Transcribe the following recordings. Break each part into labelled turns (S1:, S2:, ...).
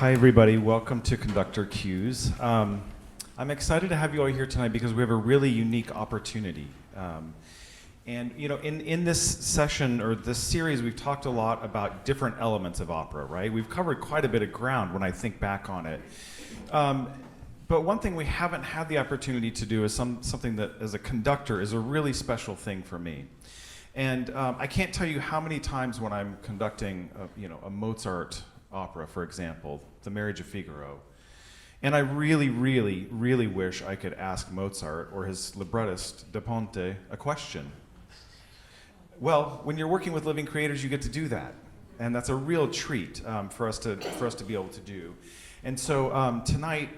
S1: Hi, everybody. Welcome to Conductor Cues. I'm excited to have you all here tonight because we have a really unique opportunity. And you know, in this session or this series, we've talked a lot about different elements of opera, right? We've covered quite a bit of ground when I think back on it. But one thing we haven't had the opportunity to do is something that, as a conductor, is a really special thing for me. And I can't tell you how many times when I'm conducting, a Mozart opera, for example, The Marriage of Figaro, and I really, really, really wish I could ask Mozart or his librettist, Da Ponte, a question. Well, when you're working with living creators, you get to do that, and that's a real treat for us to be able to do. And so tonight,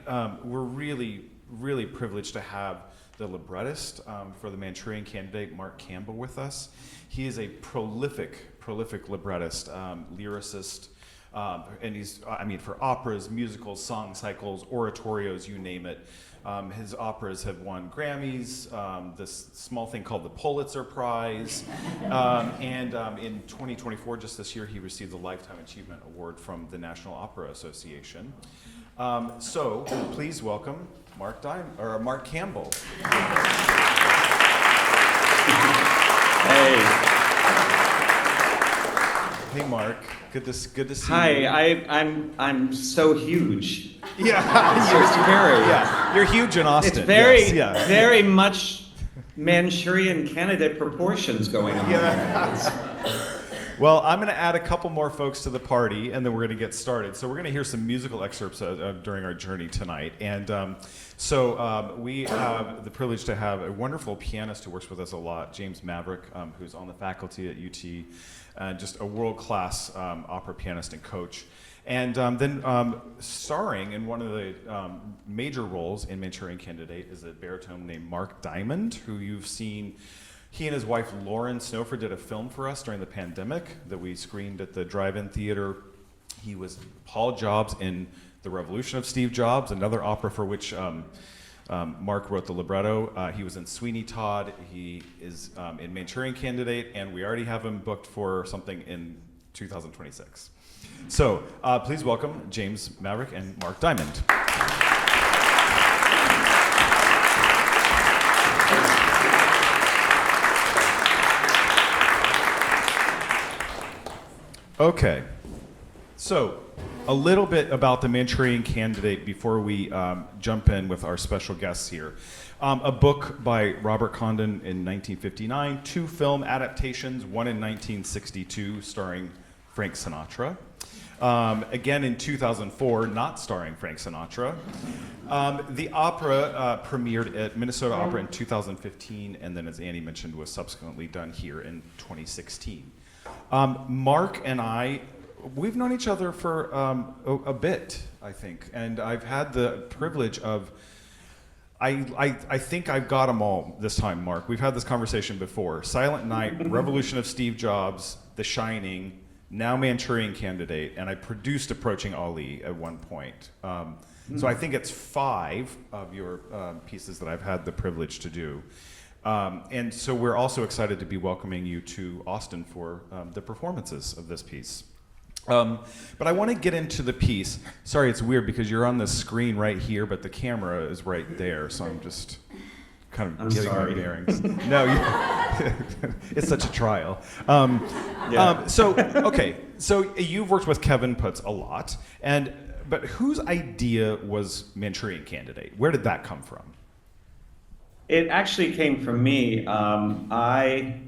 S1: we're really, really privileged to have the librettist for the Manchurian candidate, Mark Campbell, with us. He is a prolific librettist, lyricist, and he's, for operas, musicals, song cycles, oratorios, you name it. His operas have won Grammys, this small thing called the Pulitzer Prize, and in 2024, just this year, he received the Lifetime Achievement Award from the National Opera Association. So please welcome Mark Campbell.
S2: Hey.
S1: Hey, Mark. Good to see
S2: Hi,
S1: you.
S2: I'm so huge.
S1: Yeah, you're huge in Austin.
S2: It's very,
S1: yes,
S2: very much Manchurian candidate proportions going on.
S1: Yeah. Well, I'm going to add a couple more folks to the party, and then we're going to get started. So we're going to hear some musical excerpts during our journey tonight. And so we have the privilege to have a wonderful pianist who works with us a lot, James Maverick, who's on the faculty at UT, just a world-class opera pianist and coach. And then starring in one of the major roles in Manchurian Candidate is a baritone named Mark Diamond, who you've seen. He and his wife, Lauren Snowford, did a film for us during the pandemic that we screened at the drive-in theater. He was Paul Jobs in The Revolution of Steve Jobs, another opera for which Mark wrote the libretto. He was in Sweeney Todd. He is in Manchurian Candidate, and we already have him booked for something in 2026. So please welcome James Maverick and Mark Diamond. Okay, so a little bit about the Manchurian Candidate before we jump in with our special guests here. A book by Robert Condon in 1959, 2 film adaptations, one in 1962 starring Frank Sinatra. Again in 2004, not starring Frank Sinatra. The opera premiered at Minnesota Opera in 2015, and then, as Annie mentioned, was subsequently done here in 2016. Mark and I, we've known each other for a bit, I think, and I've had the privilege of, I think I've got them all this time, Mark. We've had this conversation before. Silent Night, Revolution of Steve Jobs, The Shining, now Manchurian Candidate, and I produced Approaching Ali at one point. So I think it's 5 of your pieces that I've had the privilege to do. And so we're also excited to be welcoming you to Austin for the performances of this piece. But I want to get into the piece. Sorry, it's weird because you're on the screen right here, but the camera is right there, so I'm just kind of getting my bearings. No, it's such a trial. So you've worked with Kevin Putz a lot, but whose idea was Manchurian Candidate? Where did that come from?
S2: It actually came from me. I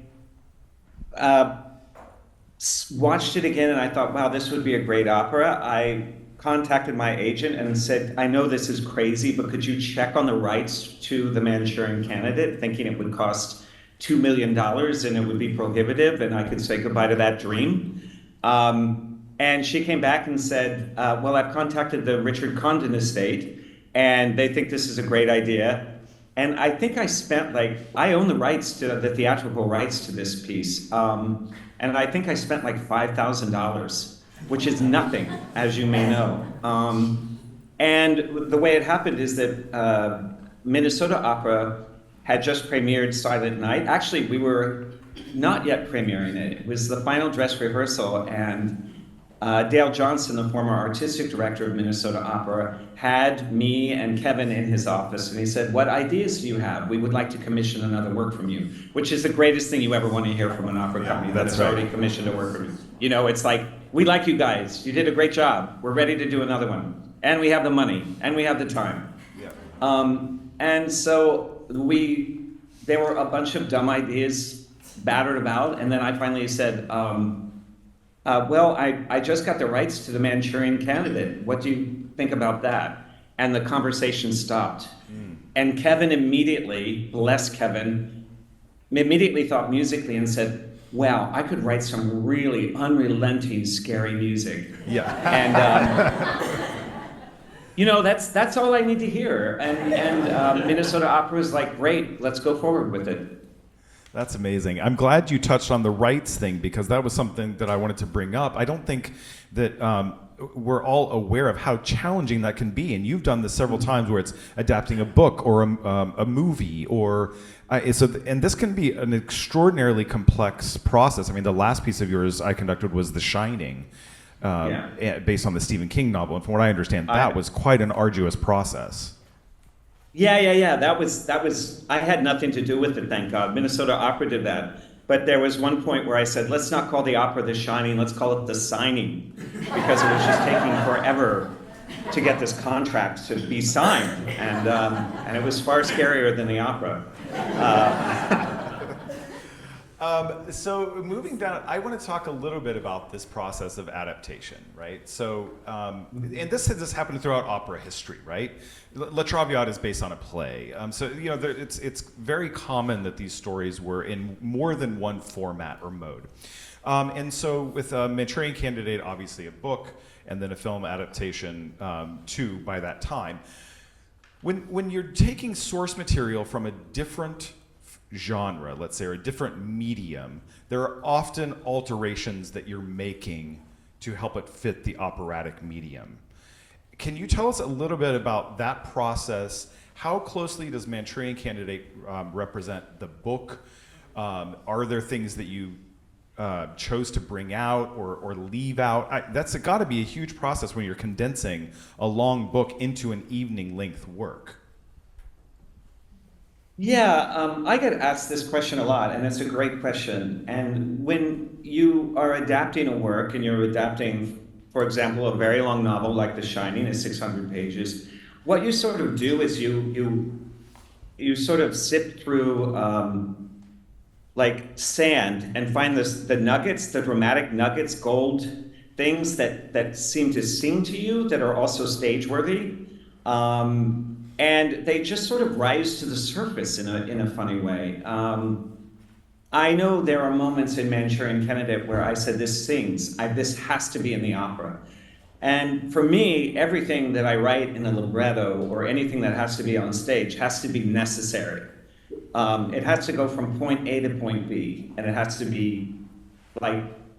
S2: watched it again and I thought, wow, this would be a great opera. I contacted my agent and said, I know this is crazy, but could you check on the rights to the Manchurian Candidate, thinking it would cost $2 million and it would be prohibitive and I could say goodbye to that dream. And she came back and said, well, I've contacted the Richard Condon estate and they think this is a great idea. And I think I spent I own the rights to the theatrical rights to this piece. And I think I spent $5,000, which is nothing, as you may know. And the way it happened is that Minnesota Opera had just premiered Silent Night. Actually, we were not yet premiering it. It was the final dress rehearsal, and Dale Johnson, the former artistic director of Minnesota Opera, had me and Kevin in his office, and he said, "What ideas do you have? We would like to commission another work from you," which is the greatest thing you ever want to hear from an opera company, that it's already commissioned a work from you. You know, it's like, "We like you guys. You did a great job. We're ready to do another one. And we have the money, and we have the time." Yeah. And so there were a bunch of dumb ideas battered about, and then I finally said, well, I just got the rights to the Manchurian Candidate. What do you think about that? And the conversation stopped. And Kevin immediately, bless Kevin, immediately thought musically and said, "Wow, I could write some really unrelenting, scary music."
S1: Yeah.
S2: And you know, that's all I need to hear. And Minnesota Opera was like, "Great, let's go forward with it."
S1: That's amazing. I'm glad you touched on the rights thing, because that was something that I wanted to bring up. I don't think that we're all aware of how challenging that can be, and you've done this several times where it's adapting a book or a movie, or and this can be an extraordinarily complex process. I mean, the last piece of yours I conducted was The Shining, based on the Stephen King novel, and from what I understand, that was quite an arduous process.
S2: Yeah. That was. I had nothing to do with it, thank God. Minnesota Opera did that. But there was one point where I said, "Let's not call the opera The Shining, let's call it The Signing," because it was just taking forever to get this contract to be signed, and it was far scarier than the opera.
S1: So moving down, I want to talk a little bit about this process of adaptation, right? So, and this has happened throughout opera history, right? La Traviata is based on a play. So, you know, it's very common that these stories were in more than one format or mode. And so with Manchurian Candidate, obviously a book, and then a film adaptation too by that time. When you're taking source material from a different genre, let's say, or a different medium, there are often alterations that you're making to help it fit the operatic medium. Can you tell us a little bit about that process? How closely does Manchurian Candidate represent the book? Are there things that you chose to bring out or leave out? That's got to be a huge process when you're condensing a long book into an evening length work.
S2: Yeah, I get asked this question a lot, and it's a great question. And when you are adapting a work, and you're adapting, for example, a very long novel like The Shining is 600 pages, what you sort of do is you sort of sift through like sand and find the nuggets, the dramatic nuggets, gold things that seem to sing to you, that are also stage worthy. And they just sort of rise to the surface in a funny way. I know there are moments in Manchurian Candidate where I said, "This sings. This has to be in the opera." And for me, everything that I write in a libretto or anything that has to be on stage has to be necessary. It has to go from point A to point B, and it has to be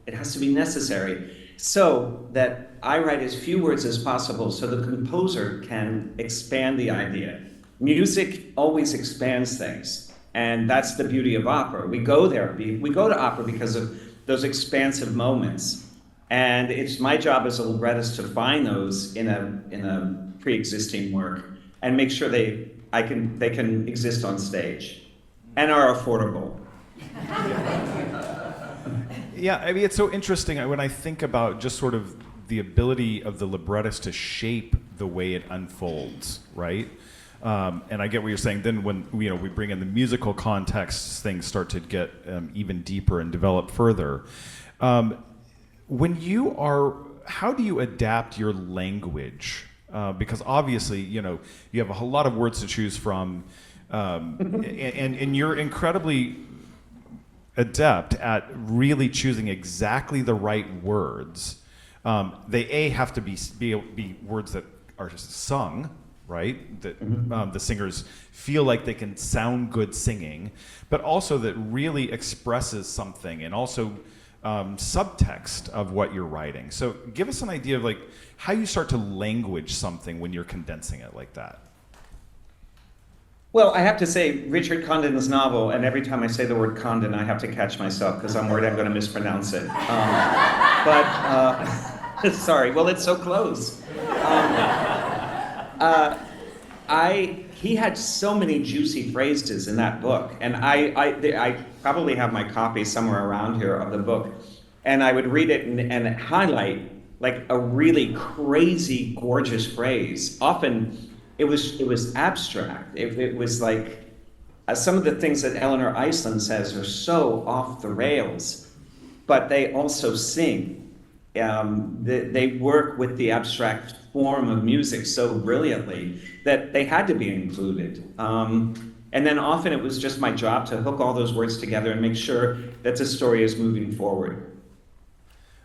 S2: necessary, so that I write as few words as possible so the composer can expand the idea. Music always expands things, and that's the beauty of opera. We go to opera because of those expansive moments, and it's my job as a librettist to find those in a pre-existing work and make sure they can exist on stage and are affordable.
S1: Yeah, I mean, it's so interesting when I think about just sort of the ability of the librettist to shape the way it unfolds, right? And I get what you're saying. Then when we bring in the musical context, things start to get even deeper and develop further. How do you adapt your language? Because obviously, you have a whole lot of words to choose from, and you're incredibly adept at really choosing exactly the right words. They have to be words that are sung, right? That the singers feel like they can sound good singing, but also that really expresses something, and also subtext of what you're writing. So give us an idea of like how you start to language something when you're condensing it like that.
S2: Well, I have to say, Richard Condon's novel, and every time I say the word Condon, I have to catch myself because I'm worried I'm going to mispronounce it. Sorry, well, it's so close. He had so many juicy phrases in that book, and I probably have my copy somewhere around here of the book, and I would read it and highlight like a really crazy, gorgeous phrase. Often it was abstract. It was like some of the things that Eleanor Iceland says are so off the rails, but they also sing. They work with the abstract form of music so brilliantly that they had to be included. And then often it was just my job to hook all those words together and make sure that the story is moving forward.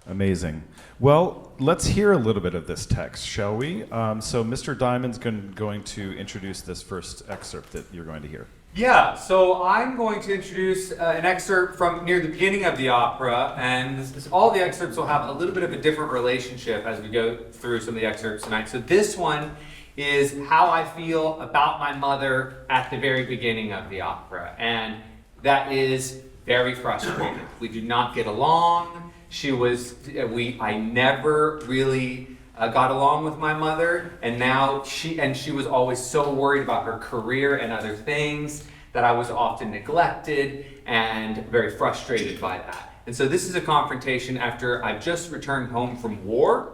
S1: Amazing. Well, let's hear a little bit of this text, shall we? So Mr. Diamond's going to introduce this first excerpt that you're going to hear.
S3: Yeah, so I'm going to introduce an excerpt from near the beginning of the opera, and all the excerpts will have a little bit of a different relationship as we go through some of the excerpts tonight. So this one is how I feel about my mother at the very beginning of the opera, and that is very frustrated. We do not get along. I never really got along with my mother, and now she was always so worried about her career and other things that I was often neglected and very frustrated by that. And so this is a confrontation after I've just returned home from war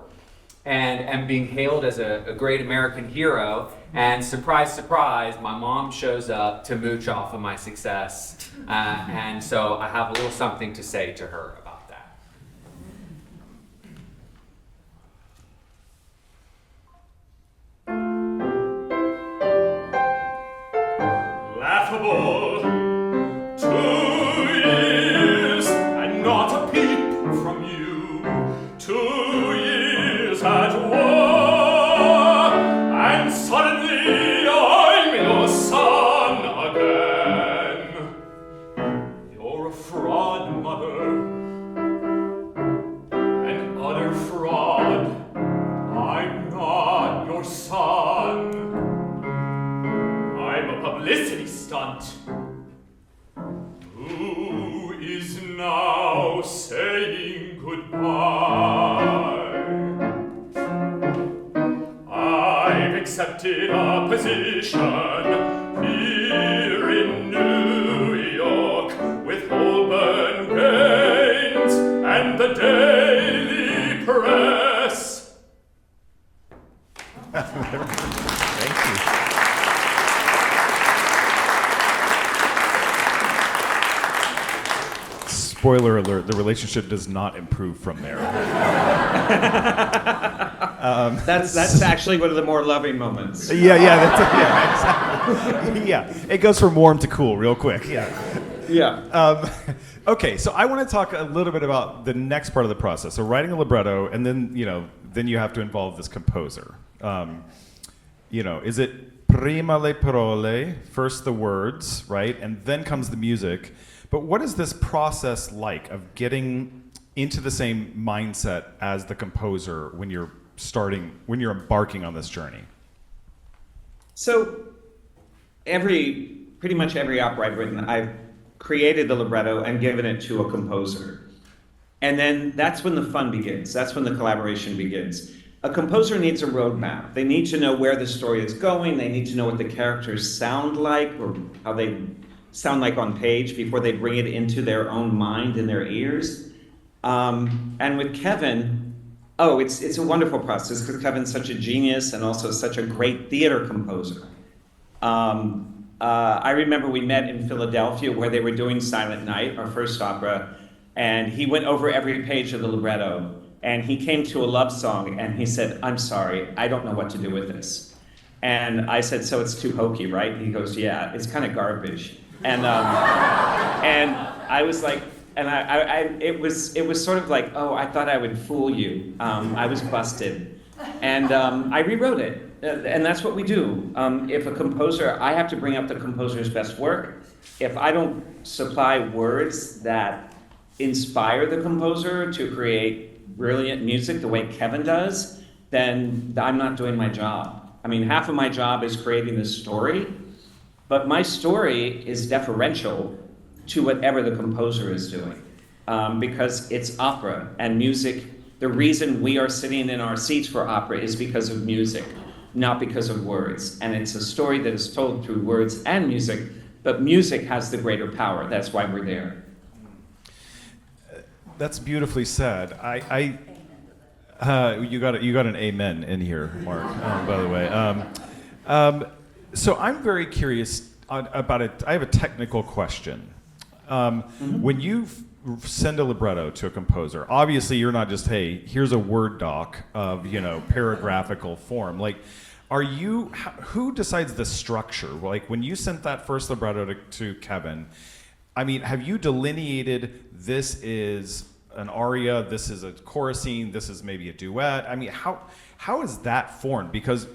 S3: and am being hailed as a great American hero, and surprise, surprise, my mom shows up to mooch off of my success, and so I have a little something to say to her about that.
S4: Laughable, 2 years and not a peep from you. 2 years at war, and suddenly I'm your son again. You're a fraud, mother, an utter fraud. I'm not your son. I'm a publicity stunt. Who is now saying goodbye? I've accepted a position here in New York with Holborn Gaines and the Daily Press.
S1: Thank you. Spoiler alert, the relationship does not improve from there.
S2: That's actually one of the more loving moments.
S1: Exactly. Yeah, it goes from warm to cool real quick.
S2: Yeah.
S1: Okay, so I want to talk a little bit about the next part of the process. So writing a libretto, and then you have to involve this composer. Is it prima le parole, first the words, right, and then comes the music? But what is this process like of getting into the same mindset as the composer when you're embarking on this journey?
S2: So pretty much every opera I've written, I've created the libretto and given it to a composer. And then that's when the fun begins. That's when the collaboration begins. A composer needs a roadmap. They need to know where the story is going. They need to know what the characters sound like or how they sound like on page before they bring it into their own mind and their ears. And with Kevin, it's a wonderful process because Kevin's such a genius and also such a great theater composer. I remember we met in Philadelphia where they were doing Silent Night, our first opera, and he went over every page of the libretto, and he came to a love song, and he said, "I'm sorry, I don't know what to do with this." And I said, "So it's too hokey, right?" And he goes, "Yeah, it's kind of garbage." And I was like, it was sort of like, oh, I thought I would fool you. I was busted. And I rewrote it. And that's what we do. If a composer, I have to bring up the composer's best work. If I don't supply words that inspire the composer to create brilliant music the way Kevin does, then I'm not doing my job. I mean, half of my job is creating the story, but my story is deferential to whatever the composer is doing, because it's opera, and music The reason we are sitting in our seats for opera is because of music, not because of words. And it's a story that is told through words and music, but music has the greater power. That's why we're there.
S1: That's beautifully said. You got an amen in here, Mark. By the way, so I'm very curious about it. I have a technical question. When you send a libretto to a composer, obviously you're not just, hey, here's a Word doc of paragraphical form. Like, who decides the structure? Like, when you sent that first libretto to Kevin, I mean, have you delineated this is an aria, this is a chorusing, this is maybe a duet? I mean, how is that formed? Because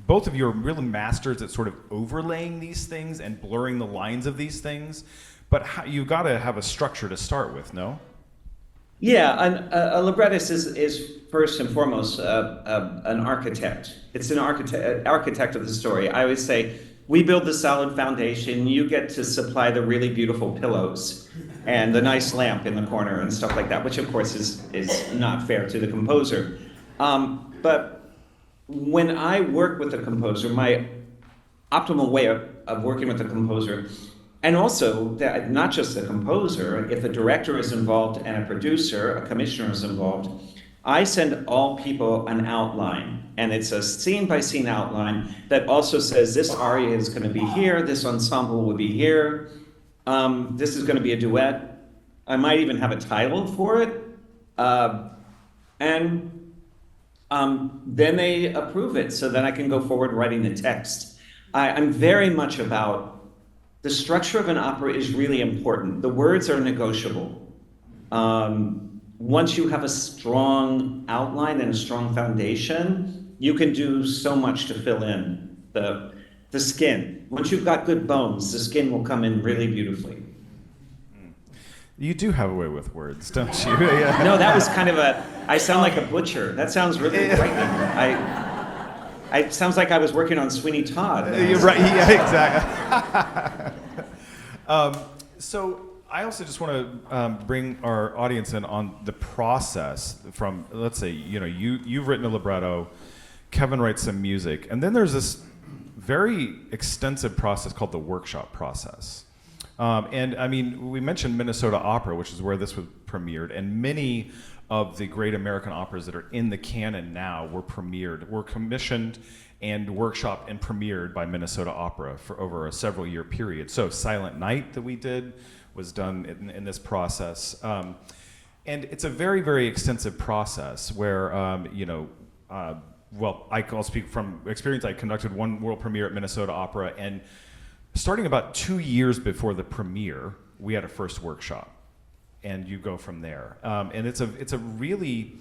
S1: both of you are really masters at sort of overlaying these things and blurring the lines of these things. But you got to have a structure to start with, no?
S2: Yeah, a librettist is first and foremost an architect. It's an architect of the story. I always say, we build the solid foundation, you get to supply the really beautiful pillows and the nice lamp in the corner and stuff like that, which of course is not fair to the composer. But when I work with a composer, my optimal way of working with a composer, and also not just the composer, if a director is involved and a producer, a commissioner is involved, I send all people an outline, and it's a scene-by-scene outline that also says this aria is going to be here, this ensemble will be here, this is going to be a duet. I might even have a title for it, and then they approve it, so then I can go forward writing the text. I'm very much about the structure of an opera is really important. The words are negotiable. Once you have a strong outline and a strong foundation, you can do so much to fill in the skin. Once you've got good bones, the skin will come in really beautifully.
S1: You do have a way with words, don't you? Yeah.
S2: No, that was kind of I sound like a butcher. That sounds really frightening. It sounds like I was working on Sweeney Todd.
S1: You're right. Yeah, exactly. So I also just want to bring our audience in on the process from, let's say, you've written a libretto, Kevin writes some music, and then there's this very extensive process called the workshop process. And I mean, we mentioned Minnesota Opera, which is where this was premiered, and many of the great American operas that are in the canon now were commissioned and workshopped and premiered by Minnesota Opera for over a several-year period. So Silent Night that we did was done in this process. And it's a very, very extensive process where, I'll speak from experience. I conducted one world premiere at Minnesota Opera, and starting about 2 years before the premiere, we had a first workshop. And you go from there. And it's a really,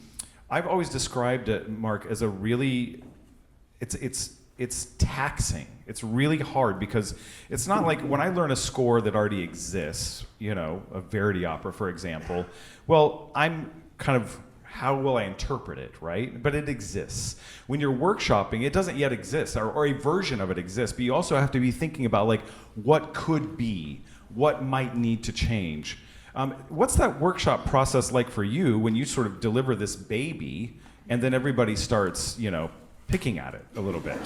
S1: I've always described it, Mark, as a really, it's taxing. It's really hard because it's not like when I learn a score that already exists, a Verdi opera, for example, well, I'm kind of, how will I interpret it, right? But it exists. When you're workshopping, it doesn't yet exist, or a version of it exists, but you also have to be thinking about like, what could be, what might need to change. What's that workshop process like for you when you sort of deliver this baby and then everybody starts, picking at it a little bit?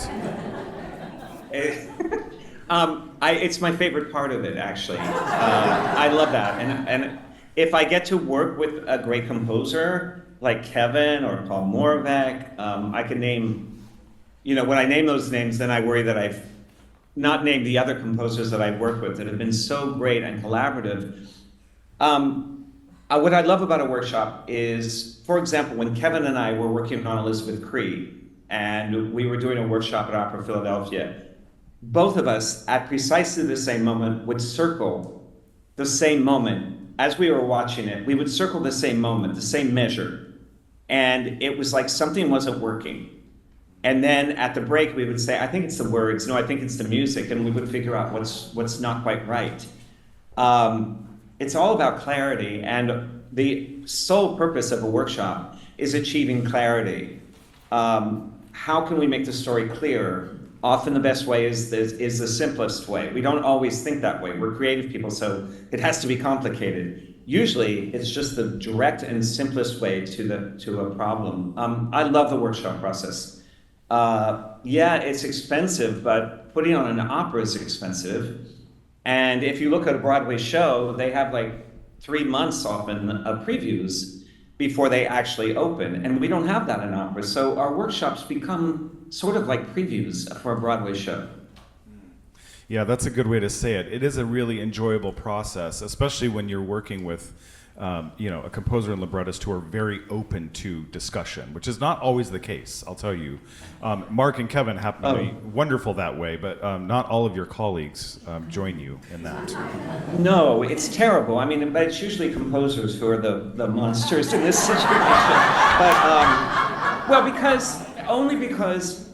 S2: It's my favorite part of it, actually. I love that. And if I get to work with a great composer like Kevin or Paul Moravec, I can name, when I name those names, then I worry that I've not named the other composers that I've worked with that have been so great and collaborative. What I love about a workshop is, for example, when Kevin and I were working on Elizabeth Creed, and we were doing a workshop at Opera Philadelphia, both of us, at precisely the same moment, would circle the same moment. As we were watching it, we would circle the same moment, the same measure. And it was like something wasn't working. And then at the break, we would say, I think it's the words. No, I think it's the music. And we would figure out what's not quite right. It's all about clarity, and the sole purpose of a workshop is achieving clarity. How can we make the story clearer? Often the best way is the simplest way. We don't always think that way. We're creative people, so it has to be complicated. usually it's just the direct and simplest way to a problem. I love the workshop process. Yeah, it's expensive, but putting on an opera is expensive. And if you look at a Broadway show, they have like 3 months often of previews before they actually open. And we don't have that in opera. So our workshops become sort of like previews for a Broadway show.
S1: Yeah, that's a good way to say it. It is a really enjoyable process, especially when you're working with a composer and librettist who are very open to discussion, which is not always the case, I'll tell you. Mark and Kevin happen to be wonderful that way, but not all of your colleagues join you in that.
S2: No, it's terrible. I mean, but it's usually composers who are the monsters in this situation. But, only because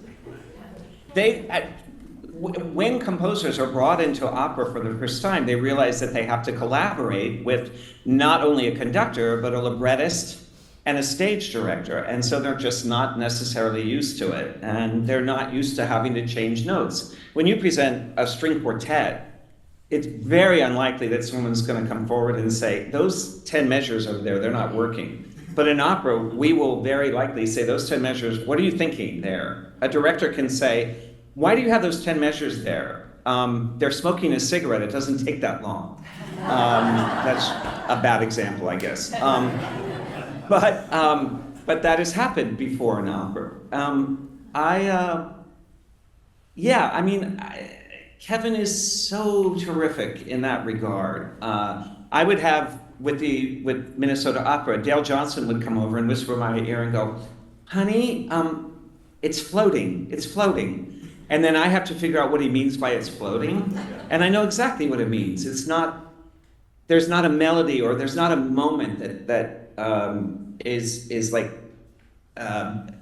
S2: when composers are brought into opera for the first time, they realize that they have to collaborate with not only a conductor, but a librettist and a stage director. And so they're just not necessarily used to it. And they're not used to having to change notes. When you present a string quartet, it's very unlikely that someone's going to come forward and say, those 10 measures over there, they're not working. But in opera, we will very likely say, those 10 measures, what are you thinking there? A director can say, why do you have those 10 measures there? They're smoking a cigarette. It doesn't take that long. That's a bad example, I guess. But that has happened before in opera. Kevin is so terrific in that regard. I would have, with Minnesota Opera, Dale Johnson would come over and whisper in my ear and go, honey, it's floating. It's floating. And then I have to figure out what he means by it's floating. And I know exactly what it means. There's not a melody or there's not a moment that is like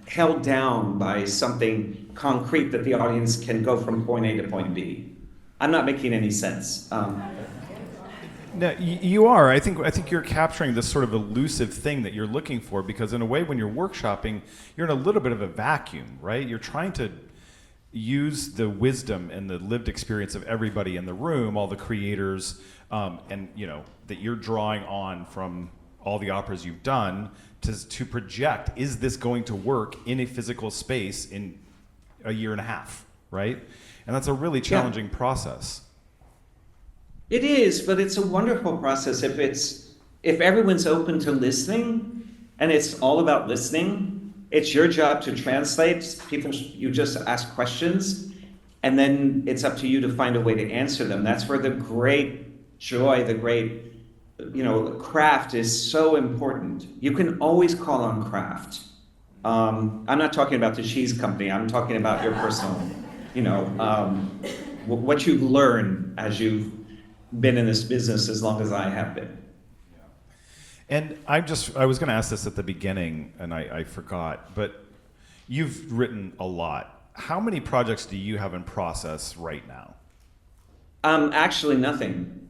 S2: held down by something concrete that the audience can go from point A to point B. I'm not making any sense.
S1: No, you are. I think you're capturing this sort of elusive thing that you're looking for, because in a way when you're workshopping, you're in a little bit of a vacuum, right? You're trying to use the wisdom and the lived experience of everybody in the room, all the creators, and that you're drawing on from all the operas you've done to project, is this going to work in a physical space in a year and a half, right? And that's a really challenging process.
S2: It is, but it's a wonderful process if everyone's open to listening, and it's all about listening. It's your job to translate. You just ask questions, and then it's up to you to find a way to answer them. That's where the great joy, the great, craft is so important. You can always call on craft. I'm not talking about the cheese company. I'm talking about your personal, what you've learned as you've been in this business as long as I have been.
S1: And I was going to ask this at the beginning, and I forgot, but you've written a lot. How many projects do you have in process right now?
S2: Actually nothing.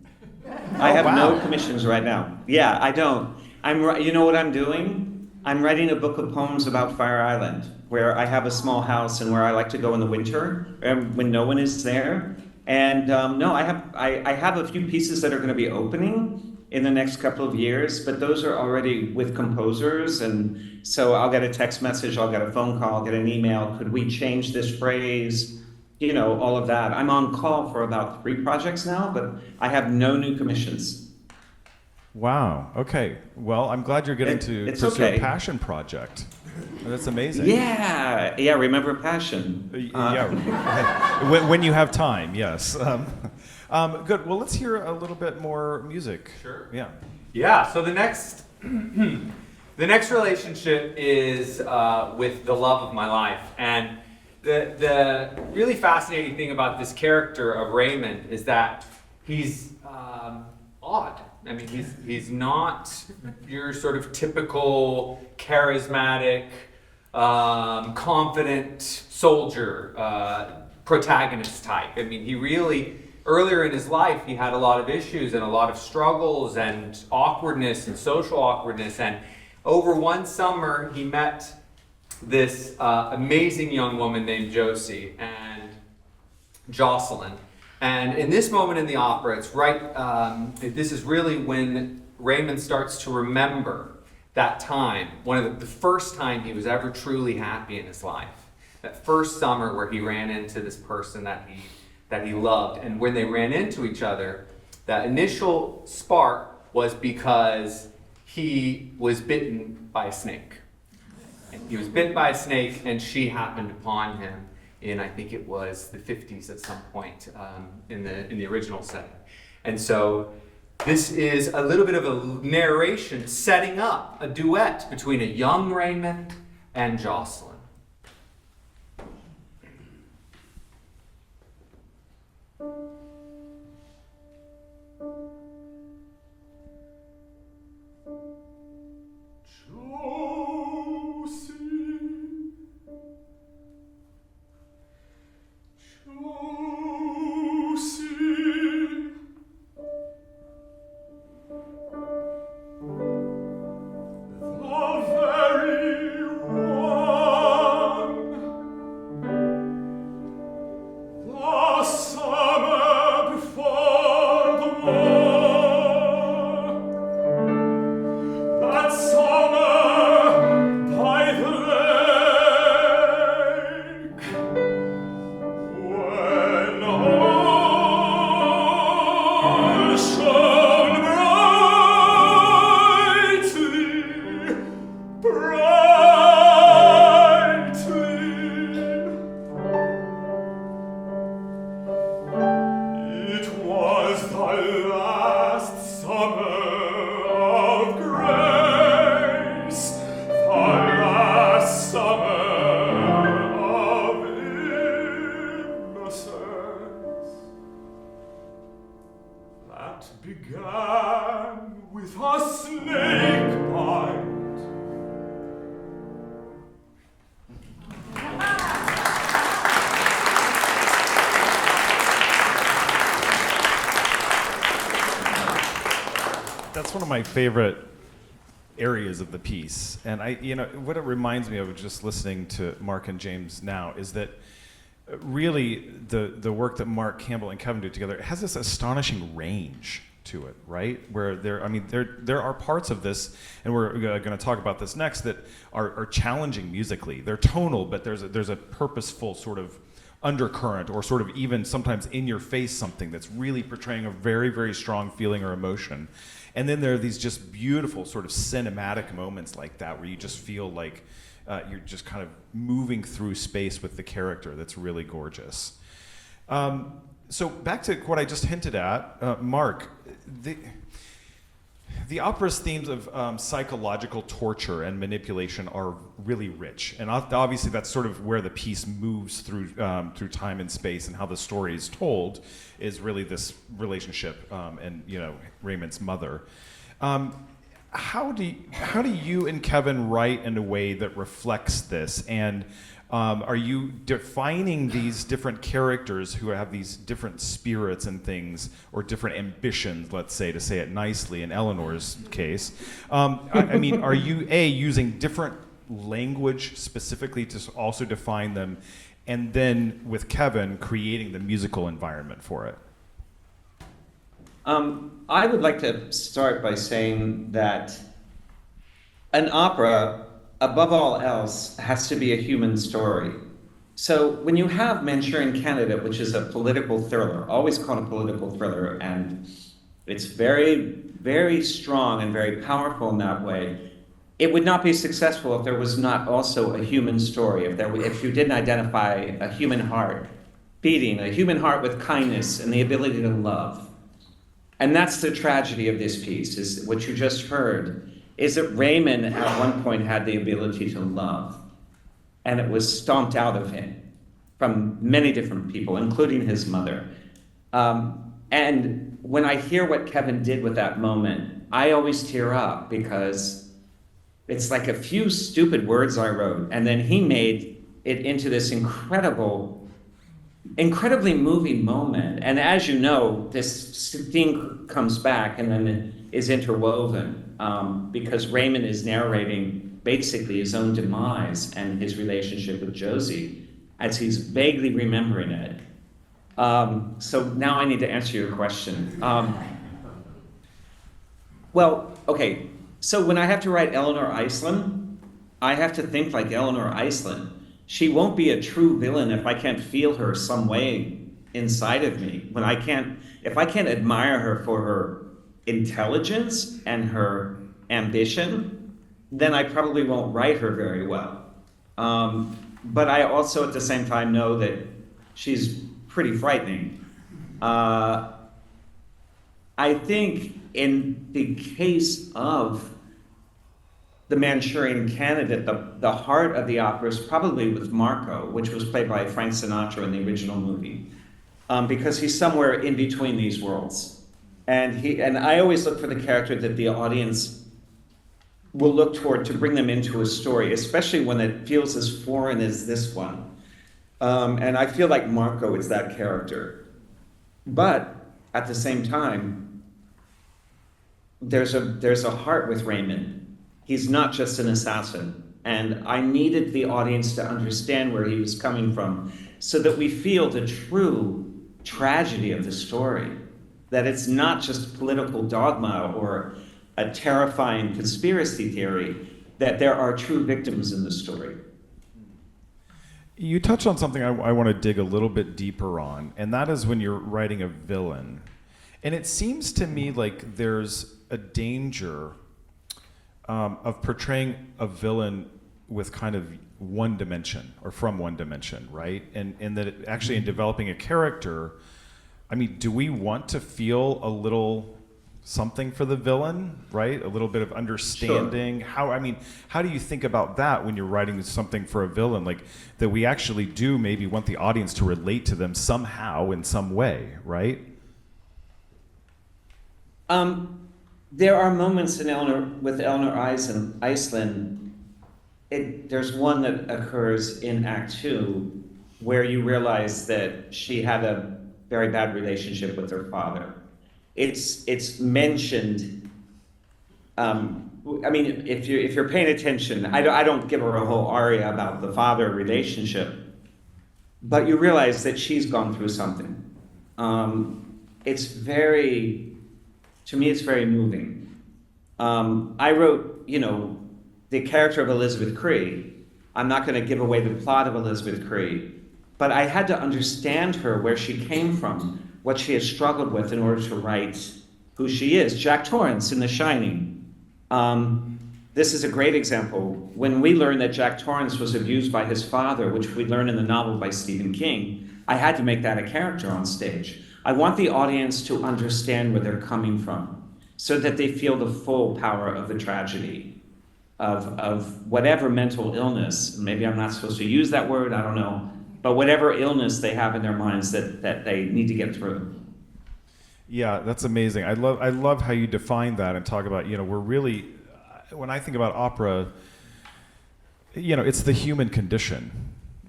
S2: I have no commissions right now. Yeah, I don't. You know what I'm doing? I'm writing a book of poems about Fire Island, where I have a small house and where I like to go in the winter when no one is there. And I have a few pieces that are going to be opening in the next couple of years, but those are already with composers, and so I'll get a text message, I'll get a phone call, I'll get an email, could we change this phrase, all of that. I'm on call for about 3 projects now, but I have no new commissions.
S1: Wow, okay. Well, I'm glad you're getting to pursue a passion project. That's amazing.
S2: Yeah, remember passion.
S1: When you have time, yes. Good. Well, let's hear a little bit more music.
S3: Sure.
S1: Yeah.
S3: Yeah. So the next relationship is with the love of my life, and the really fascinating thing about this character of Raymond is that he's odd. I mean, he's not your sort of typical charismatic, confident soldier protagonist type. I mean, he really. Earlier in his life, he had a lot of issues and a lot of struggles and awkwardness and social awkwardness. And over one summer, he met this amazing young woman named Josie and Jocelyn. And in this moment in the opera, it's right, this is really when Raymond starts to remember that time, one of the first time he was ever truly happy in his life. That first summer where he ran into this person that he loved. And when they ran into each other, that initial spark was because he was bitten by a snake. And he was bitten by a snake, and she happened upon him in, I think it was the 50s at some point in the original setting. And so this is a little bit of a narration setting up a duet between a young Raymond and Jocelyn.
S1: That's one of my favorite areas of the piece. And what it reminds me of just listening to Mark and James now is that really the work that Mark Campbell and Kevin do together, it has this astonishing range to it, right? Where there are parts of this, and we're going to talk about this next, that are challenging musically. They're tonal, but there's a purposeful sort of undercurrent, or sort of even sometimes in your face something that's really portraying a very, very strong feeling or emotion. And then there are these just beautiful sort of cinematic moments like that where you just feel like you're just kind of moving through space with the character. That's really gorgeous. So back to what I just hinted at, Mark, the opera's themes of psychological torture and manipulation are really rich, and obviously that's sort of where the piece moves through time and space, and how the story is told is really this relationship and Raymond's mother. How do you and Kevin write in a way that reflects this? And are you defining these different characters who have these different spirits and things, or different ambitions, let's say, to say it nicely in Eleanor's case? I mean, are you using different language specifically to also define them, and then with Kevin creating the musical environment for it?
S2: I would like to start by saying that an opera, above all else, has to be a human story. So when you have Manchurian Candidate, which is a political thriller, always called a political thriller, and it's very, very strong and very powerful in that way, it would not be successful if there was not also a human story, if you didn't identify a human heart beating, a human heart with kindness and the ability to love. And that's the tragedy of this piece, is what you just heard, is that Raymond at one point had the ability to love, and it was stomped out of him from many different people, including his mother. And when I hear what Kevin did with that moment, I always tear up, because it's like a few stupid words I wrote, and then he made it into this incredibly moving moment. And as you know, this theme comes back and then is interwoven, because Raymond is narrating basically his own demise and his relationship with Josie as he's vaguely remembering it. So now I need to answer your question. Well, okay, so when I have to write Eleanor Iceland, I have to think like Eleanor Iceland. She won't be a true villain if I can't feel her some way inside of me. If I can't admire her for her intelligence and her ambition, then I probably won't write her very well. But I also at the same time know that she's pretty frightening. I think in the case of the Manchurian Candidate, the heart of the opera is probably with Marco, which was played by Frank Sinatra in the original movie, because he's somewhere in between these worlds. And I always look for the character that the audience will look toward to bring them into a story, especially when it feels as foreign as this one. And I feel like Marco is that character. But at the same time, there's a heart with Raymond. He's not just an assassin. And I needed the audience to understand where he was coming from so that we feel the true tragedy of the story. That it's not just political dogma or a terrifying conspiracy theory, that there are true victims in the story.
S1: You touched on something I want to dig a little bit deeper on, and that is when you're writing a villain. And it seems to me like there's a danger of portraying a villain with kind of one dimension or from one dimension, right? And that actually in developing a character, I mean, do we want to feel a little something for the villain, right? A little bit of understanding.
S2: Sure.
S1: How do you think about that when you're writing something for a villain, like that we actually do maybe want the audience to relate to them somehow in some way, right?
S2: There are moments in with Eleanor Iceland. There's one that occurs in Act 2 where you realize that she had a very bad relationship with her father. It's mentioned. If you're paying attention, I don't give her a whole aria about the father relationship, but you realize that she's gone through something. To me, it's very moving. I wrote, the character of Elizabeth Cree. I'm not going to give away the plot of Elizabeth Cree, but I had to understand her, where she came from, what she has struggled with in order to write who she is. Jack Torrance in The Shining. This is a great example. When we learned that Jack Torrance was abused by his father, which we learn in the novel by Stephen King, I had to make that a character on stage. I want the audience to understand where they're coming from so that they feel the full power of the tragedy of whatever mental illness. Maybe I'm not supposed to use that word, I don't know. But whatever illness they have in their minds that they need to get through.
S1: Yeah, that's amazing. I love how you define that and talk about, we're really, when I think about opera, it's the human condition,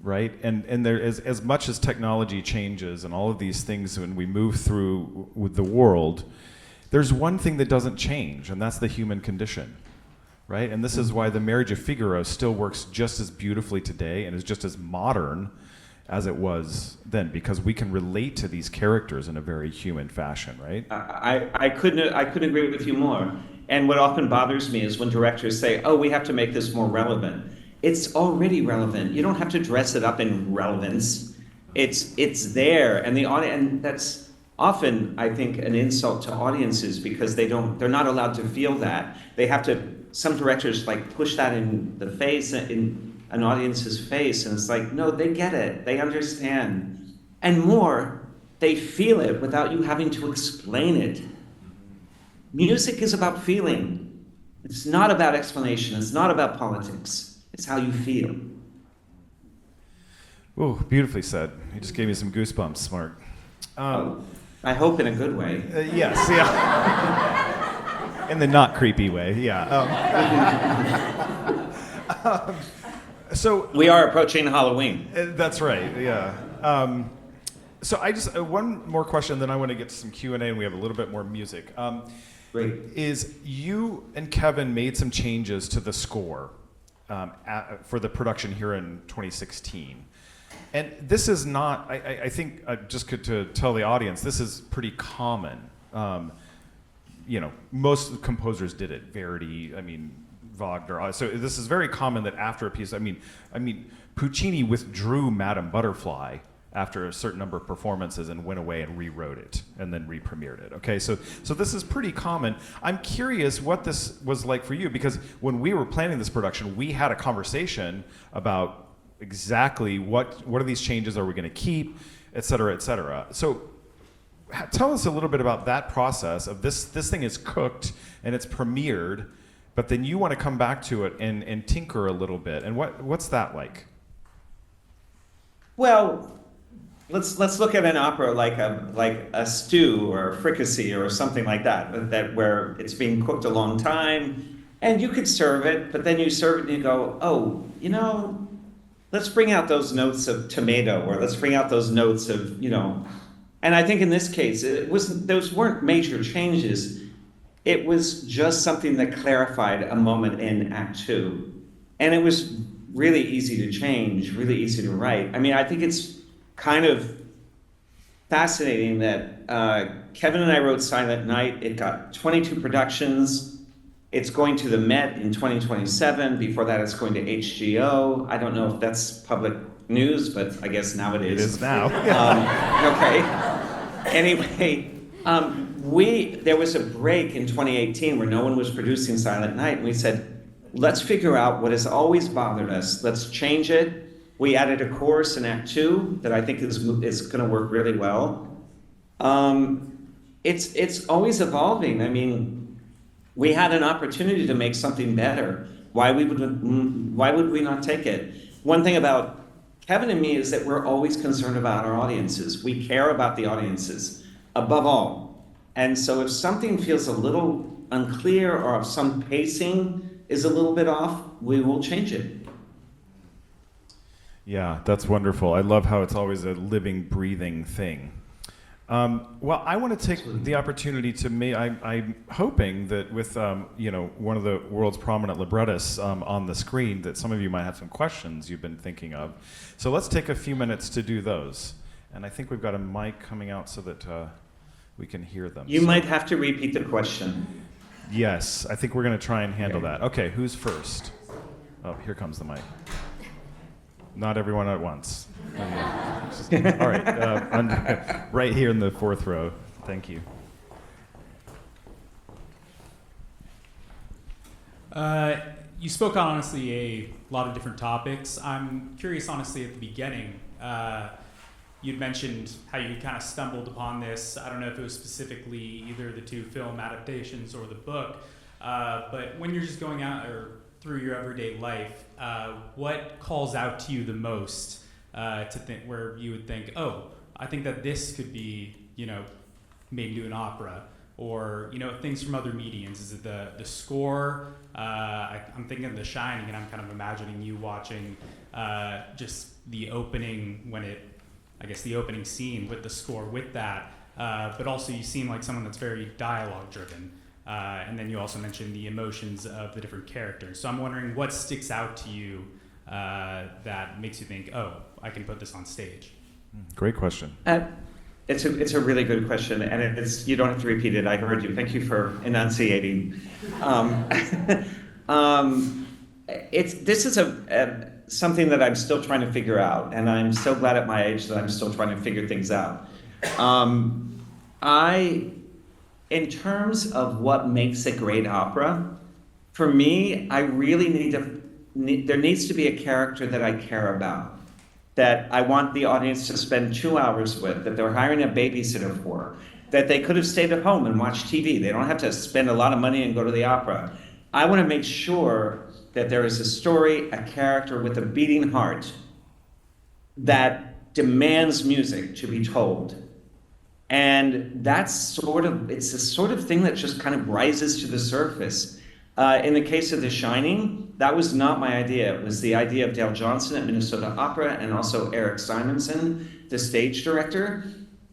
S1: right? And there is, as much as technology changes and all of these things when we move through with the world, there's one thing that doesn't change, and that's the human condition, right? And this is why the Marriage of Figaro still works just as beautifully today and is just as modern as it was then, because we can relate to these characters in a very human fashion, right?
S2: I couldn't agree with you more. And what often bothers me is when directors say, "Oh, we have to make this more relevant." It's already relevant. You don't have to dress it up in relevance. It's there, and and that's often, I think, an insult to audiences because they're not allowed to feel that. They have to. Some directors push that in the face in an audience's face, and it's like, no, they get it, they understand, and more, they feel it without you having to explain it. Music is about feeling. It's not about explanation. It's not about politics. It's how you feel.
S1: Oh, beautifully said. You just gave me some goosebumps, Mark.
S2: I hope in a good way.
S1: Yes, yeah. In the not creepy way, yeah. So
S2: we are approaching Halloween.
S1: That's right, yeah. So I just one more question, then I want to get to some Q&A, and we have a little bit more music.
S2: Great.
S1: Is you and Kevin made some changes to the score for the production here in 2016. And this is not, I think, just to tell the audience, this is pretty common. most composers did it. Verdi, Wagner. So this is very common that after a piece, Puccini withdrew Madame Butterfly after a certain number of performances and went away and rewrote it and then re-premiered it. Okay, so this is pretty common. I'm curious what this was like for you, because when we were planning this production, we had a conversation about exactly what are these changes are we going to keep, et cetera, et cetera. So tell us a little bit about that process of this thing is cooked and it's premiered, but then you want to come back to it and tinker a little bit. And what's that like?
S2: Well, let's look at an opera like a stew or a fricassee or something like that where it's being cooked a long time, and you could serve it, but then you serve it and you go, oh, let's bring out those notes of tomato, or let's bring out those notes of, And I think in this case, those weren't major changes. It was just something that clarified a moment in Act 2. And it was really easy to change, really easy to write. I think it's kind of fascinating that Kevin and I wrote Silent Night. It got 22 productions. It's going to the Met in 2027. Before that, it's going to HBO. I don't know if that's public news, but I guess now it is.
S1: It is now.
S2: Okay. Anyway, there was a break in 2018 where no one was producing Silent Night, and we said, let's figure out what has always bothered us. Let's change it. We added a chorus in Act 2 that I think is going to work really well. It's always evolving. We had an opportunity to make something better. Why would we not take it? One thing about Kevin and me is that we're always concerned about our audiences. We care about the audiences above all. And so if something feels a little unclear, or if some pacing is a little bit off, we will change it.
S1: Yeah, that's wonderful. I love how it's always a living, breathing thing. Well, I want to take the opportunity to I'm hoping that with one of the world's prominent librettists on the screen, that some of you might have some questions you've been thinking of. So let's take a few minutes to do those. And I think we've got a mic coming out so that we can hear them.
S2: You might have to repeat the question.
S1: Yes, I think we're going to try and handle that. Okay, who's first? Oh, here comes the mic. Not everyone at once. All right, right here in the fourth row. Thank you.
S5: You spoke on, honestly, a lot of different topics. I'm curious, honestly, at the beginning, you'd mentioned how you kind of stumbled upon this. I don't know if it was specifically either the two film adaptations or the book, but when you're just going out or through your everyday life, what calls out to you the most to think, where you would think, oh, I think that this could be, made into an opera, or things from other mediums? Is it the score? I'm thinking of The Shining, and I'm kind of imagining you watching just the opening the opening scene with the score with that, but also you seem like someone that's very dialogue driven. And then you also mentioned the emotions of the different characters. So I'm wondering what sticks out to you that makes you think, oh, I can put this on stage.
S1: Great question.
S2: It's a really good question, and you don't have to repeat it. I heard you. Thank you for enunciating. This is something that I'm still trying to figure out, and I'm so glad at my age that I'm still trying to figure things out. In terms of what makes a great opera, for me, I really there needs to be a character that I care about, that I want the audience to spend 2 hours with, that they're hiring a babysitter for, that they could have stayed at home and watched TV. They don't have to spend a lot of money and go to the opera. I want to make sure that there is a story, a character with a beating heart that demands music to be told. And it's the sort of thing that just kind of rises to the surface. In the case of The Shining, that was not my idea. It was the idea of Dale Johnson at Minnesota Opera, and also Eric Simonson, the stage director.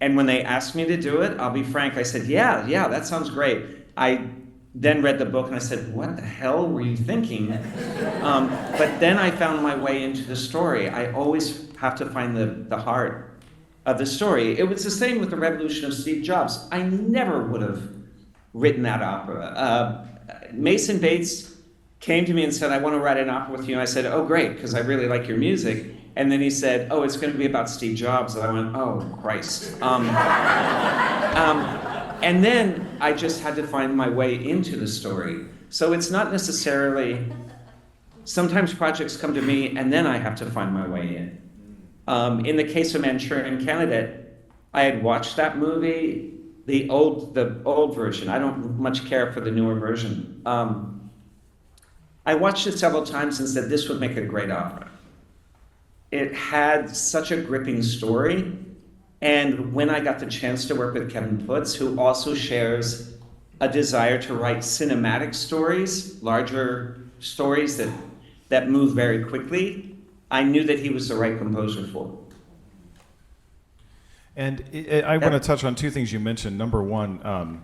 S2: And when they asked me to do it, I'll be frank, I said, yeah, that sounds great. I then read the book and I said, what the hell were you thinking? But then I found my way into the story. I always have to find the heart of the story. It was the same with The Revolution of Steve Jobs. I never would have written that opera. Mason Bates came to me and said, I want to write an opera with you. And I said, oh, great, because I really like your music. And then he said, oh, it's going to be about Steve Jobs. And I went, oh, Christ. And then I just had to find my way into the story. So it's not necessarily, sometimes projects come to me and then I have to find my way in. In the case of Manchurian Candidate, I had watched that movie, the old version. I don't much care for the newer version. I watched it several times and said, this would make a great opera. It had such a gripping story. And when I got the chance to work with Kevin Putz, who also shares a desire to write cinematic stories, larger stories that move very quickly, I knew that he was the right composer for it.
S1: And I want to touch on two things you mentioned. Number one,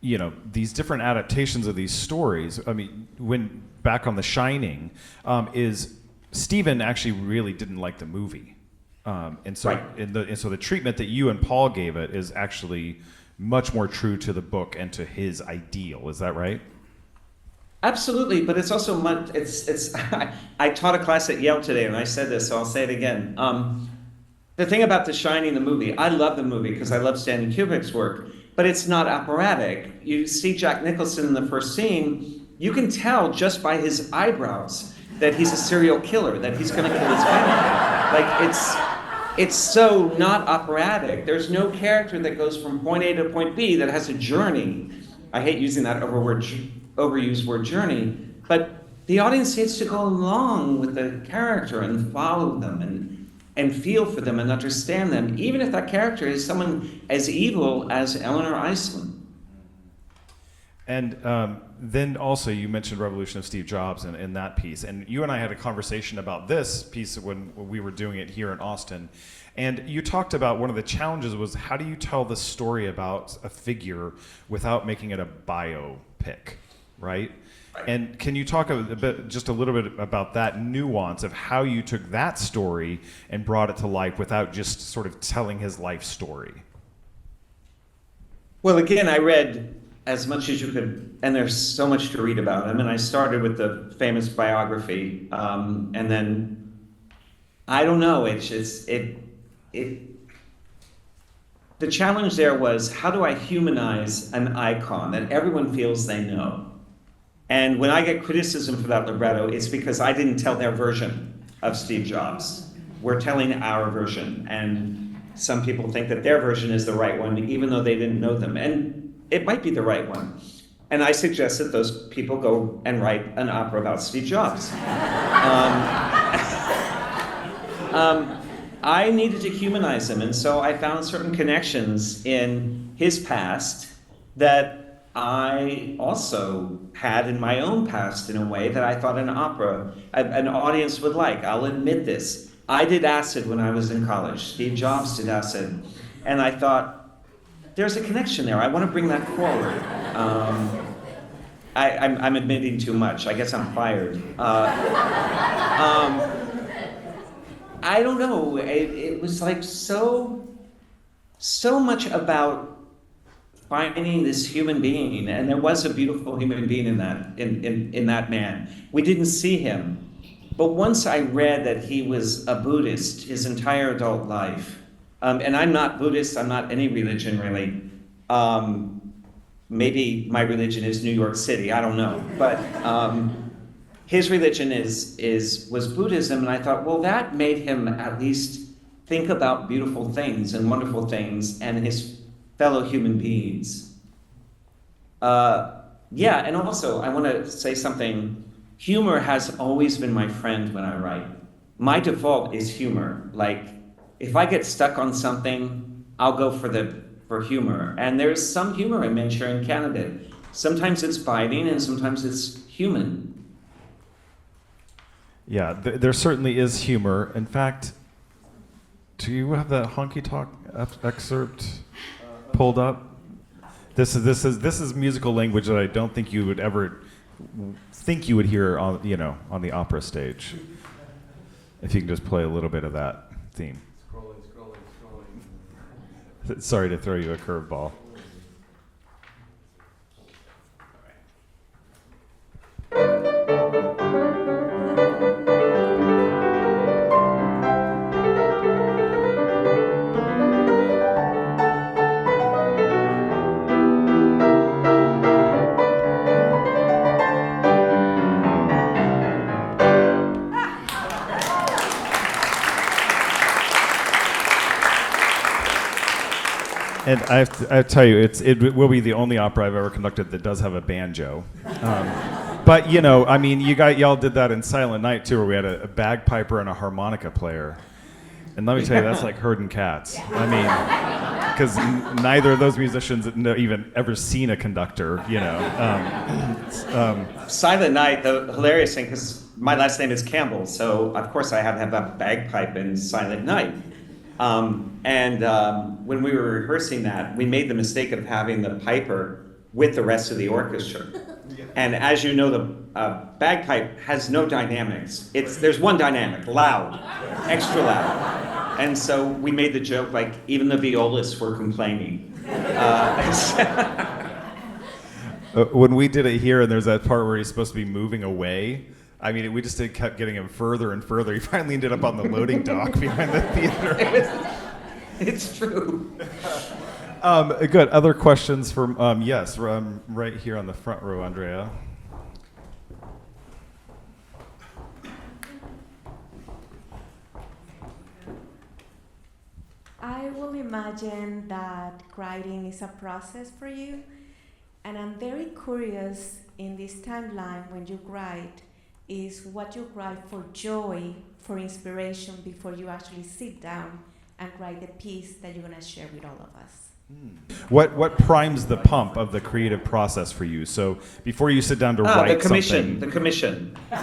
S1: these different adaptations of these stories. I mean, when back on The Shining, is Stephen actually really didn't like the movie. And so the treatment that you and Paul gave it is actually much more true to the book and to his ideal. Is that right?
S2: Absolutely, but it's also much. I taught a class at Yale today, and I said this, so I'll say it again. The thing about The Shining, the movie, I love the movie because I love Stanley Kubrick's work, but it's not operatic. You see Jack Nicholson in the first scene, you can tell just by his eyebrows that he's a serial killer, that he's going to kill his family. Like it's so not operatic. There's no character that goes from point A to point B that has a journey. I hate using that overused word journey, but the audience needs to go along with the character and follow them and feel for them and understand them, even if that character is someone as evil as Eleanor Iceland.
S1: And then also you mentioned Revolution of Steve Jobs in that piece. And you and I had a conversation about this piece when we were doing it here in Austin. And you talked about one of the challenges was how do you tell the story about a figure without making it a biopic, right? And can you talk just a little bit about that nuance of how you took that story and brought it to life without just sort of telling his life story?
S2: Well, again, I read as much as you could, and there's so much to read about him. And I started with the famous biography, and then I don't know. The challenge there was, how do I humanize an icon that everyone feels they know? And when I get criticism for that libretto, it's because I didn't tell their version of Steve Jobs. We're telling our version, and some people think that their version is the right one, even though they didn't know them. And it might be the right one. And I suggest that those people go and write an opera about Steve Jobs. I needed to humanize him, and so I found certain connections in his past that I also had in my own past in a way that I thought an audience would like. I'll admit this. I did acid when I was in college. Steve Jobs did acid. And I thought, there's a connection there. I want to bring that forward. I'm admitting too much. I guess I'm fired. I don't know. It was like so much about finding this human being, and there was a beautiful human being in that man. We didn't see him, but once I read that he was a Buddhist his entire adult life, and I'm not Buddhist. I'm not any religion really. Maybe my religion is New York City. I don't know, but his religion was Buddhism, and I thought, well, that made him at least think about beautiful things and wonderful things and his fellow human beings. And also I want to say something. Humor has always been my friend when I write. My default is humor. Like, if I get stuck on something, I'll go for humor. And there's some humor in Manchurian Candidate. Sometimes it's biting and sometimes it's human.
S1: Yeah, there certainly is humor. In fact, do you have that honky tonk excerpt pulled up? This is musical language that I don't think you would ever think you would hear on the opera stage. If you can just play a little bit of that theme. Scrolling. Sorry to throw you a curveball. And I have to tell you, it will be the only opera I've ever conducted that does have a banjo. But you know, I mean, y'all did that in Silent Night too, where we had a bagpiper and a harmonica player. And let me tell you, that's like herding cats. I mean, because neither of those musicians had even ever seen a conductor, you know.
S2: Silent Night, the hilarious thing, because my last name is Campbell, so of course I have to have a bagpipe in Silent Night. When we were rehearsing that, we made the mistake of having the piper with the rest of the orchestra. And as you know, the bagpipe has no dynamics. There's one dynamic, loud, extra loud. And so we made the joke, like, even the violists were complaining.
S1: When we did it here, and there's that part where he's supposed to be moving away, I mean, we just kept getting him further and further. He finally ended up on the loading dock behind the theater.
S2: It's true.
S1: Good. Other questions from, yes, right here on the front row, Andrea.
S6: I will imagine that writing is a process for you, and I'm very curious in this timeline when you write, is what you write for joy, for inspiration, before you actually sit down and write the piece that you're going to share with all of us.
S1: What primes the pump of the creative process for you? So before you sit down to write
S2: the commission.
S1: something.
S2: The commission.
S1: Yeah.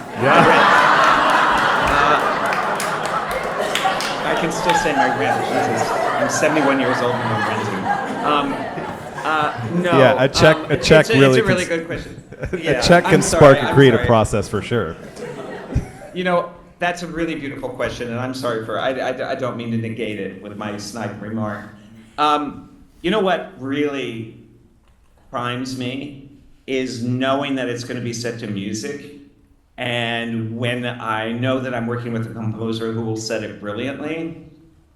S2: I can still say my rent. Jesus. I'm 71 years old and I'm renting. No.
S1: Yeah, a check
S2: it's
S1: really.
S2: It's a really good question. Yeah,
S1: a check can
S2: I'm
S1: spark
S2: sorry,
S1: a creative
S2: I'm sorry.
S1: process for sure.
S2: You know, that's a really beautiful question, and I'm sorry for I don't mean to negate it with my snide remark. You know what really primes me is knowing that it's going to be set to music, and when I know that I'm working with a composer who will set it brilliantly,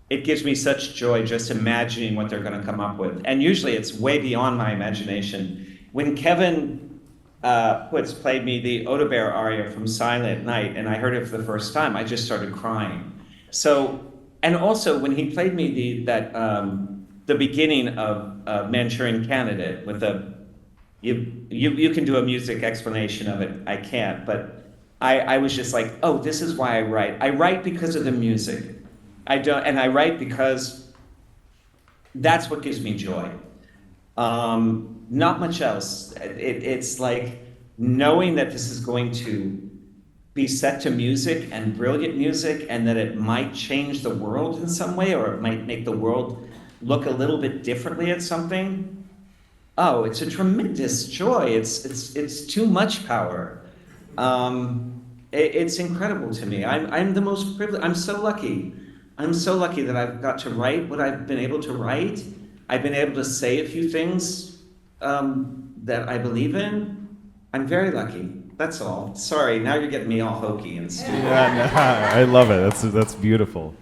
S2: it gives me such joy just imagining what they're going to come up with. And usually it's way beyond my imagination. When Kevin Putz played me the Odebear aria from Silent Night, and I heard it for the first time, I just started crying. So, and also when he played me the beginning of Manchurian Candidate with you can do a music explanation of it. I can't, but I was just like, oh, this is why I write. I write because of the music. I write because that's what gives me joy. Not much else. It's like knowing that this is going to be set to music and brilliant music, and that it might change the world in some way, or it might make the world look a little bit differently at something. Oh, it's a tremendous joy. It's too much power. It's incredible to me. I'm the most privileged. I'm so lucky. I'm so lucky that I've got to write what I've been able to write. I've been able to say a few things that I believe in. I'm very lucky. That's all. Sorry, now you're getting me all hokey and stupid.
S1: Yeah, no, I love it. That's beautiful.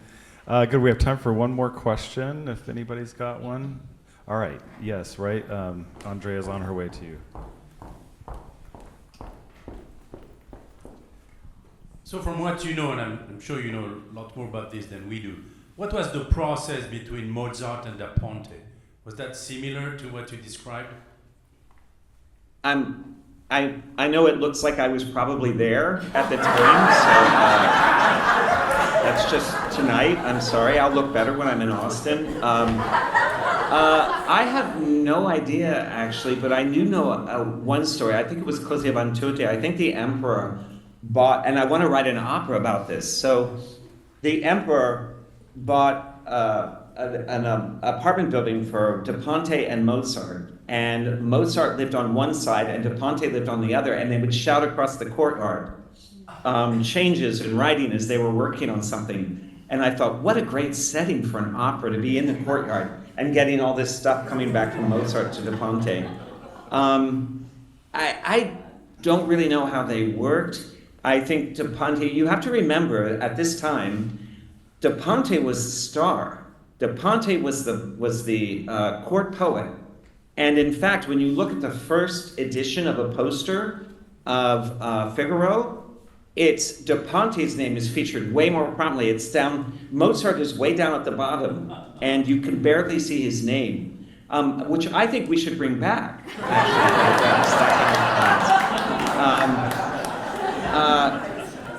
S1: Good. We have time for one more question, if anybody's got one. All right. Yes. Right. Andrea's on her way to you.
S7: So from what you know, and I'm sure you know a lot more about this than we do, what was the process between Mozart and Da Ponte? Was that similar to what you described?
S2: I know it looks like I was probably there at the time, so that's just tonight. I'm sorry. I'll look better when I'm in Austin. I have no idea, actually, but I do know one story. I think it was Così van tutte. I think the emperor bought, and I want to write an opera about this. So the emperor bought an apartment building for Da Ponte and Mozart, and Mozart lived on one side and Da Ponte lived on the other, and they would shout across the courtyard changes in writing as they were working on something. And I thought, what a great setting for an opera, to be in the courtyard and getting all this stuff coming back from Mozart to Da Ponte. I don't really know how they worked. I think Da Ponte, you have to remember, at this time, Da Ponte was the star. Da Ponte was the court poet. And in fact, when you look at the first edition of a poster of Figaro, it's Da Ponte's name is featured way more prominently. It's down, Mozart is way down at the bottom, and you can barely see his name. which I think we should bring back, actually.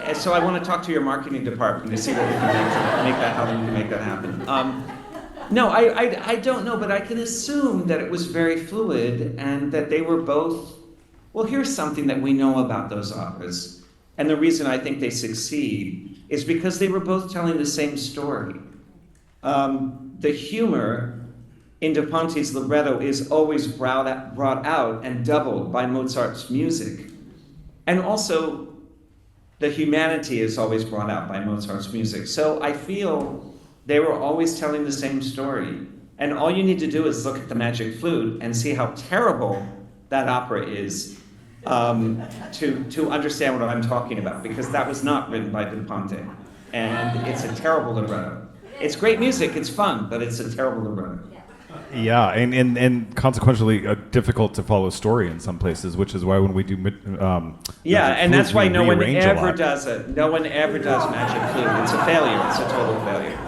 S2: And so I want to talk to your marketing department to see what we can how we can make that happen. No, I don't know, but I can assume that it was very fluid and that they were both, well, here's something that we know about those operas. And the reason I think they succeed is because they were both telling the same story. The humor in De Ponte's libretto is always brought out and doubled by Mozart's music. And also, the humanity is always brought out by Mozart's music. So I feel they were always telling the same story. And all you need to do is look at the Magic Flute and see how terrible that opera is to understand what I'm talking about, because that was not written by De Ponte. And it's a terrible libretto. It's great music, it's fun, but it's a terrible libretto.
S1: Yeah, and consequently a difficult to follow story in some places, which is why when we do
S2: and that's why no one ever does it. No one ever does Magic Flute. It's a failure. It's a total failure.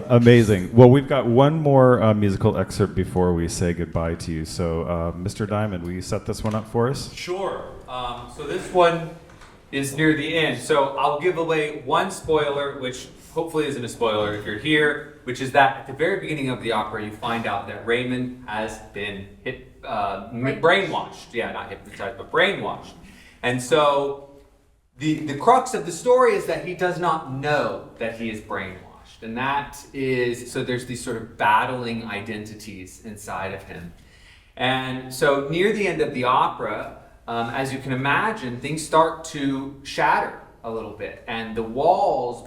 S1: Amazing. Well, we've got one more musical excerpt before we say goodbye to you. So, Mr. Diamond, will you set this one up for us?
S3: Sure. So this one is near the end. So I'll give away one spoiler, which hopefully isn't a spoiler if you're here, which is that at the very beginning of the opera, you find out that Raymond has been brainwashed. Yeah, not hypnotized, but brainwashed. And so the crux of the story is that he does not know that he is brainwashed. And that is, so there's these sort of battling identities inside of him. And so near the end of the opera, as you can imagine, things start to shatter a little bit, and the wall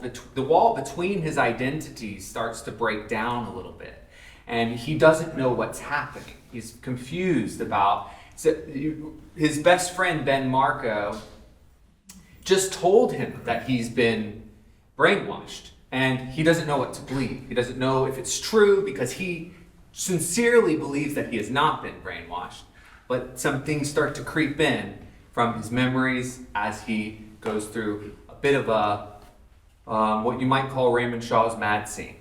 S3: between his identities starts to break down a little bit, and he doesn't know what's happening. He's confused about. So his best friend Ben Marco just told him that he's been brainwashed, and he doesn't know what to believe. He doesn't know if it's true because he sincerely believes that he has not been brainwashed, but some things start to creep in from his memories as he goes through a bit of a, what you might call Raymond Shaw's mad scene.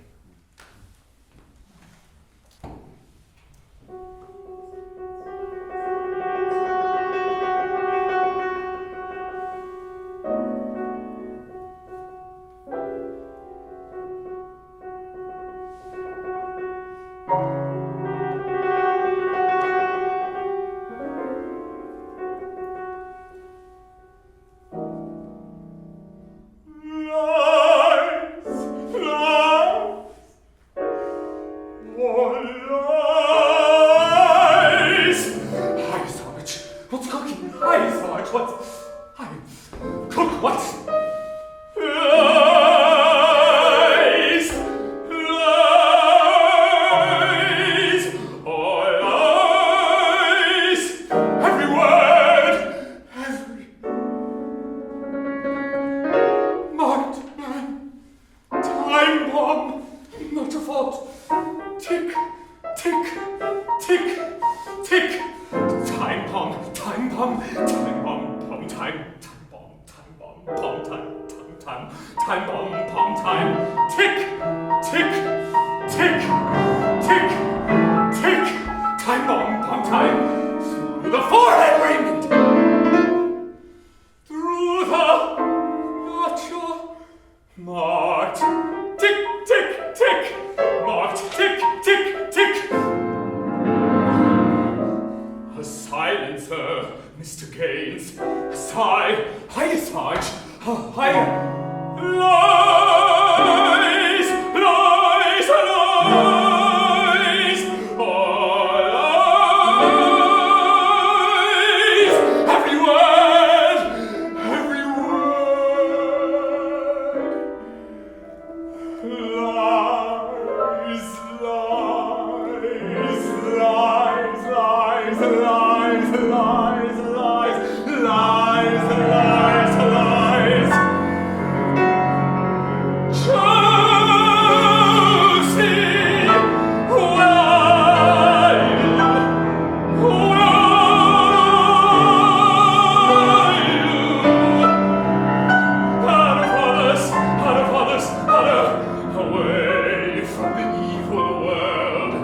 S4: Away from the evil world.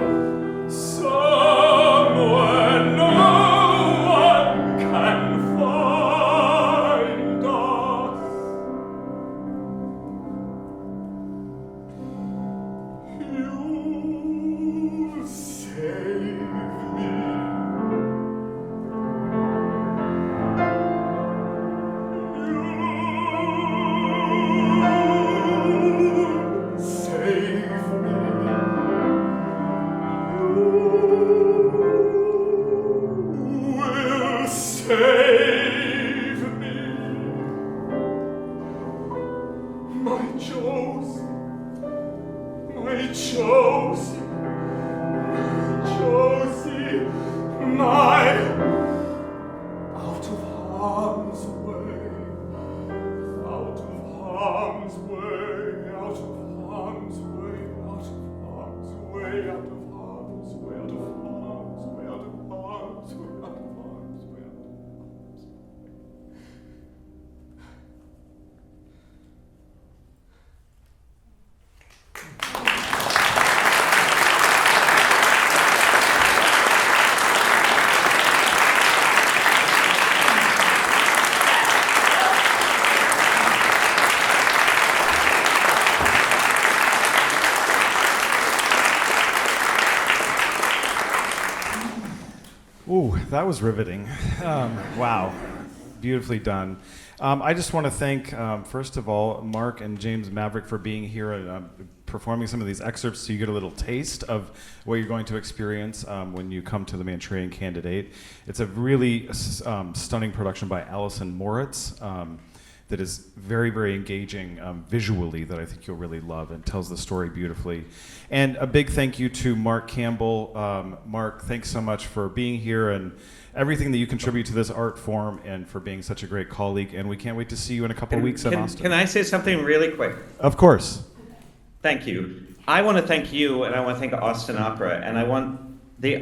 S1: Ooh, that was riveting. Wow, beautifully done. I just want to thank, first of all, Mark and James Maverick for being here and performing some of these excerpts so you get a little taste of what you're going to experience when you come to the Manchurian Candidate. It's a really stunning production by Alison Moritz that is very, very engaging visually that I think you'll really love and tells the story beautifully. And a big thank you to Mark Campbell. Mark, thanks so much for being here and everything that you contribute to this art form and for being such a great colleague. And we can't wait to see you in a couple of weeks in Austin.
S2: Can I say something really quick?
S1: Of course.
S2: Thank you. I want to thank you, and I want to thank Austin Opera, and I want the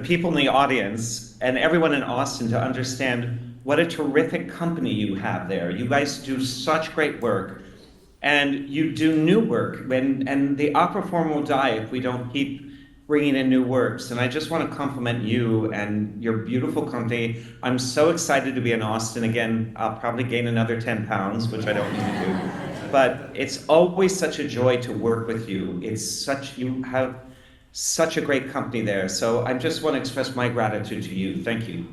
S2: people in the audience, and everyone in Austin to understand what a terrific company you have there. You guys do such great work, and you do new work, and the opera form will die if we don't keep bringing in new works. And I just want to compliment you and your beautiful company. I'm so excited to be in Austin again. I'll probably gain another 10 pounds, which I don't need to do. But it's always such a joy to work with you. You have such a great company there. So I just want to express my gratitude to you. Thank you.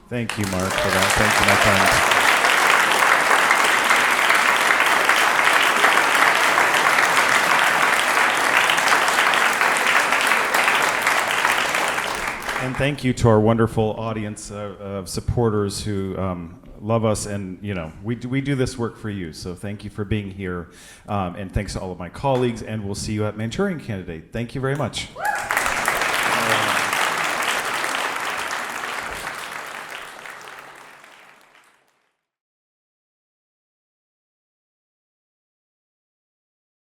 S1: Thank you, Mark, for that. Thank you, my friend. And thank you to our wonderful audience of supporters who love us, and we do this work for you. So thank you for being here, and thanks to all of my colleagues. And we'll see you at Manchurian Candidate. Thank you very much.